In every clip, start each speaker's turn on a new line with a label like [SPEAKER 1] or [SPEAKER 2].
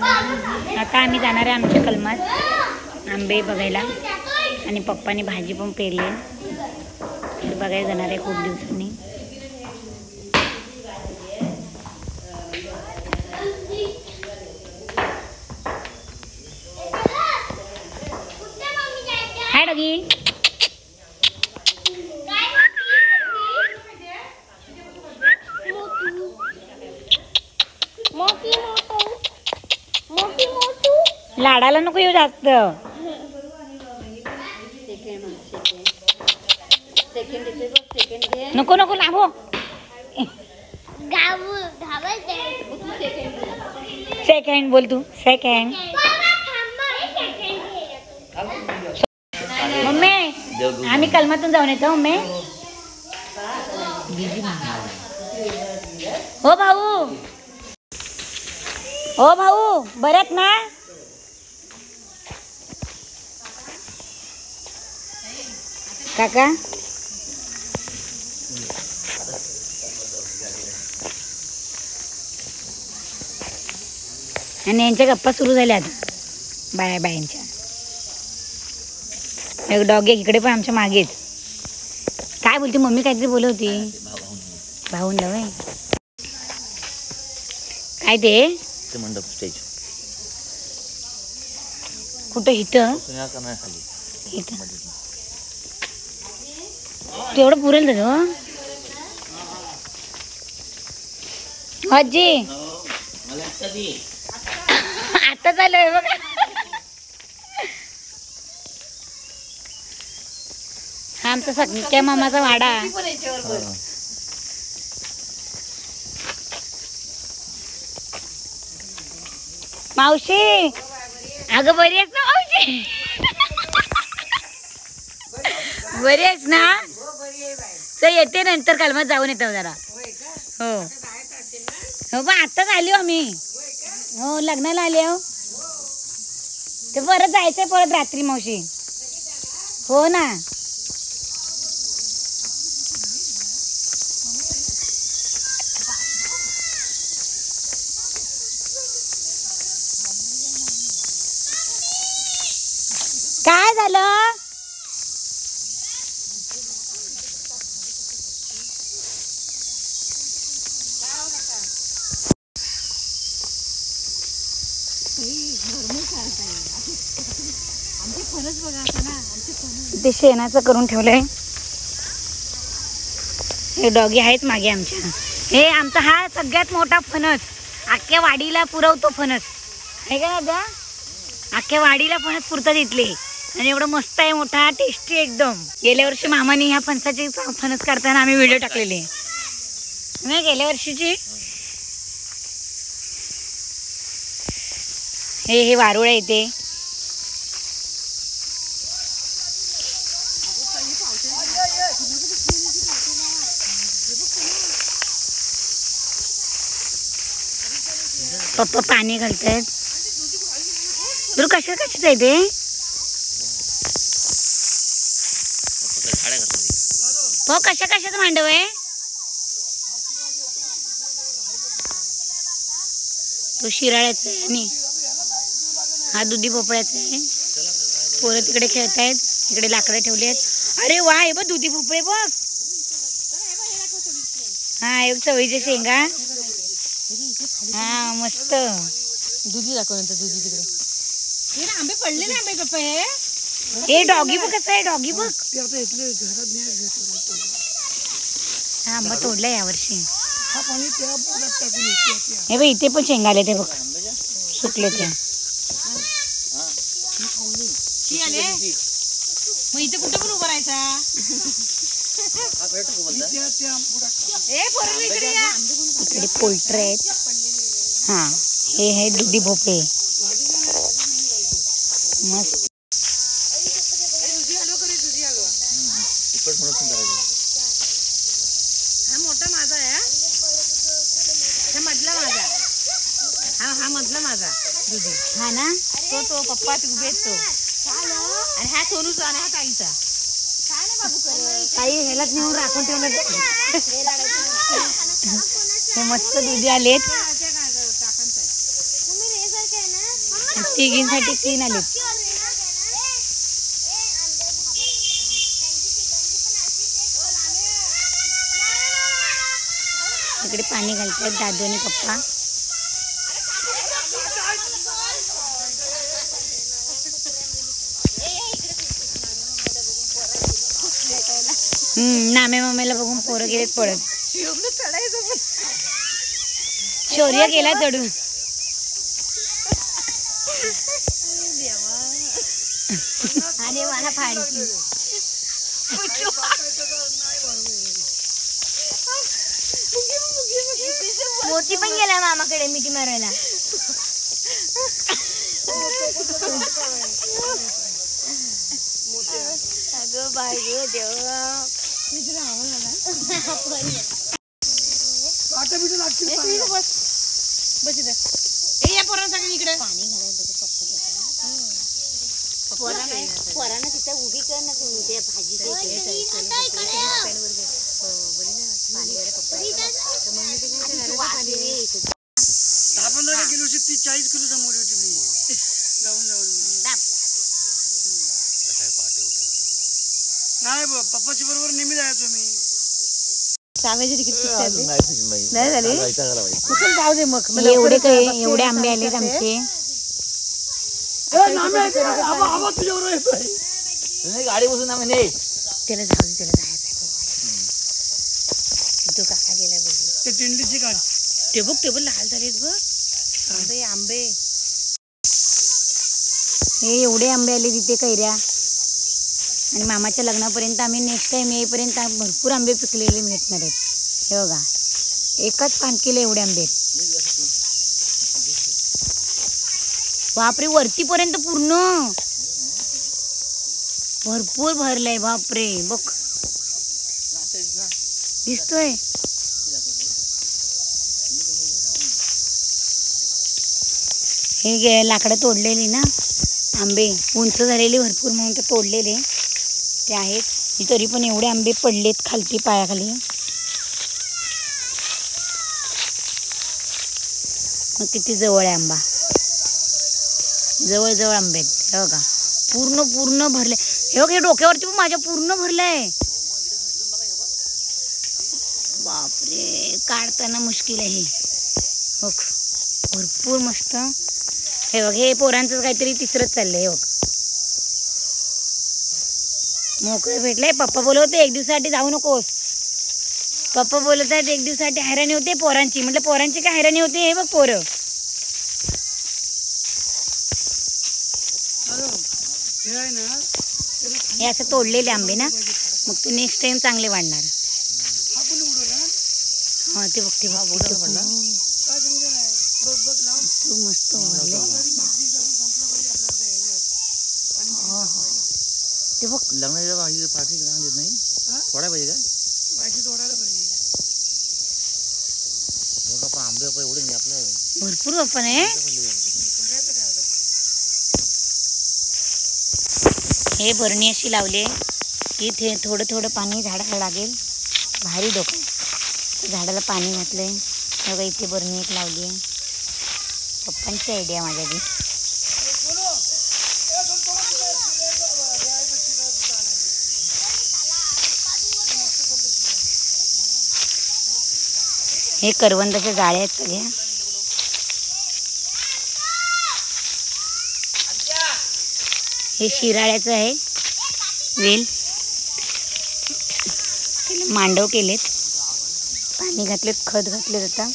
[SPEAKER 1] आता आम्ही जाणार आहे आमच्या कलमात आंबे बघायला आणि पप्पानी भाजी पण पेरली आहे बघायला जाणार आहे खूप दिवसांनी. हाय डॉगी. लाडाला नको येऊ जास्त. नको नको लाभो. सेकंड बोल तू. सेकंड मम्मी आम्ही कलमातून जाऊन येतो मम्मी. हो भाऊ. हो भाऊ बऱ्यात ना. काका आणि यांच्या गप्पा सुरू झाल्या आता बायांच्या. एक डॉग आहे इकडे पण आमच्या मागेच. काय बोलते मम्मी काहीतरी बोलत होती भाऊंला. वय काय ते मंडप स्टेज कुठं इथं इथं तेवढं पुरेल तर आजी आता चालू बघा. हा आमचा सख्या मामाचा वाडा. मावशी अगं बरी आहेस ना मावशी. बरी आहेस ना. तर येते नंतर कलमात जाऊन येतो जरा. हो हो पण आत्ताच आली हो आम्ही. हो लग्नाला आले हो. ते परत जायचंय परत रात्री मावशी. हो ना. काय झालं. ते शेणाचं करून ठेवलंय. हे डॉगी आहेत मागे आमच्या. हे आमचा हा सगळ्यात मोठा फणस. अख्ख्या वाडीला पुरवतो फणस आहे का दादा. अख्ख्या वाडीला फणस पुरतात इथले. आणि एवढं मस्त आहे मोठा टेस्टी एकदम. गेल्या वर्षी मामाने ह्या फणसाची फणस काढताना आम्ही व्हिडिओ टाकलेले नाही गेल्या वर्षीची. हे वारुळ आहे इथे. पप्पा पाणी घालतायत. बरं कशाच आहे ते. हो कशाचं मांडव आहे. तो शिराळ्याचा आहे आणि हा दुधी भोपळ्याचा आहे. पोरं तिकडे खेळतायत. इकडे लाकडं ठेवली आहेत. अरे वा हे बघ दुधी भोपळे बघ. हा एक चवळीच्या शेंगा. हा मस्त. दुधी दाखव नंतर. दुधी तिकडे आंबे पडले ना. आंबे पप्पा हे डॉगी बघ कसं आहे. डॉगी बघ. हा आंबा तोडला यावर्षी. हे बघ इथे पण शेंगाले ते बघ सुकले ते. मग इथे कुठे पण उभं राहायचा. इकडे पोल्ट्री आहेत. हा हे आहे दुधी भोपळे मस्त. हा मोठा माझा आहे. हा मधला माझा. हा मधला माझा दुधी. हा ना तो पप्पा उभे तो. आणि हा सोनूचा आणि हा ताईचा. ताई ह्यालाच नेऊन राखून ठेवलं. हे मस्त दुधी आलेत. तिघींसाठी 3 आले. इकडे पाणी घालतात दादू आणि पप्पा. नामे मम्मीला बघून पोरं गेलेत पडत. शौर्य गेला चढून. अरे मला फाडकी मोती पण गेला मामाकडे मिठी मारायला. अगं बाय ग देवा. पोरांना तिथं उभी कर ना कोणी ते भाजी किलोची ती 40 किलो जमवली होती मी जाऊन नाही पप्पाची बरोबर नेहमी जायचो मी. नाही झाली जाऊ दे मग. एवढे आंबे आलेत आमचे. गाडी बसून आम्ही त्याला जाऊ दे, त्याला जायचं. तो काका गेला बघ. ते टिंडीची काढ. ते बघ टेबल लाल झालेत बघ आंबे. हे एवढे आंबे आले तिथे कैऱ्या. आणि मामाच्या लग्नापर्यंत आम्ही नेक्स्ट टाइम येईपर्यंत भरपूर आंबे पिकलेले मिळणार आहेत. हे बघा एकाच पानकीला एवढे आंबे आहेत. बापरे वरतीपर्यंत पूर्ण भरपूर भरलंय. बापरे बघ दिसतोय. हे लाकडं तोडलेली ना आंबे उंच झालेली भरपूर म्हणून ते तोडलेले ते आहेत. तरी पण एवढे आंबे पडलेत खालती पायाखाली. मग किती जवळ आहे आंबा. जवळ जवळ आंबे आहेत. हे बघा पूर्ण पूर्ण भरले. हे बघ हे डोक्यावरती पण माझ्या पूर्ण भरलंय. बापरे काढताना मुश्किल आहे. हो भरपूर मस्त. हे बघ हे पोरांचं काहीतरी तिसरंच चाललंय. हे बघ मोकळे भेटले. पप्पा बोलवते 1 दिवसासाठी जाऊ नकोस. पप्पा बोलत आहेत 1 दिवसासाठी हैराणी होते पोरांची. म्हटलं पोरांची काय हैराणी होते. हे बघ पोरं हे असं तोडलेले आंबे ना मग ते नेक्स्ट टाइम चांगले वाढणार. हा ते बघ ते मस्त ते बघ. लग्नाच्या पाठी देत नाही तोडायला पाहिजे का पाहिजे तोडायला पाहिजे. आंबे एवढे नाही आपलं भरपूर आपण आहे. हे भरणी अशी लावली की ते थोडं थोडं पाणी झाडाला लागेल. भारी डोकं झाडाला पाणी घातलंय. बघा इथे भरणी एक लावली. पप्पांची आयडिया माझ्या बी. हे करवंदाच्या जाळ्या आहेत सगळ्या. हे शिराळ्याचं आहे वेल. मांडव केलेत. पाणी घातलेत खत घातलेत. आता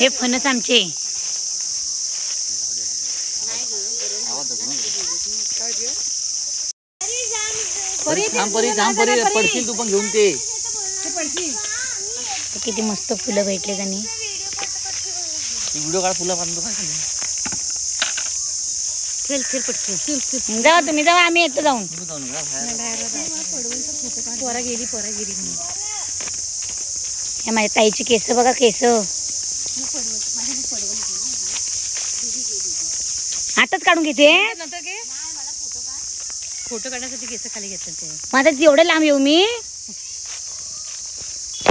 [SPEAKER 1] हे फणस आमचे.
[SPEAKER 2] पडशील तू पण घेऊन ते.
[SPEAKER 1] किती मस्त फुलं भेटले त्यांनी.
[SPEAKER 2] व्हिडिओ काढ फुलं बांधतो काय
[SPEAKER 1] चल चल पटकन जावा तुम्ही जावा आम्ही येतो जाऊन. पोरा गेली हे माझ्या ताईची केस बघा. केस आताच काढून घेते.
[SPEAKER 3] फोटो काढण्यासाठी केस खाली घेतात ते.
[SPEAKER 1] माझं एवढं लांब येऊ मी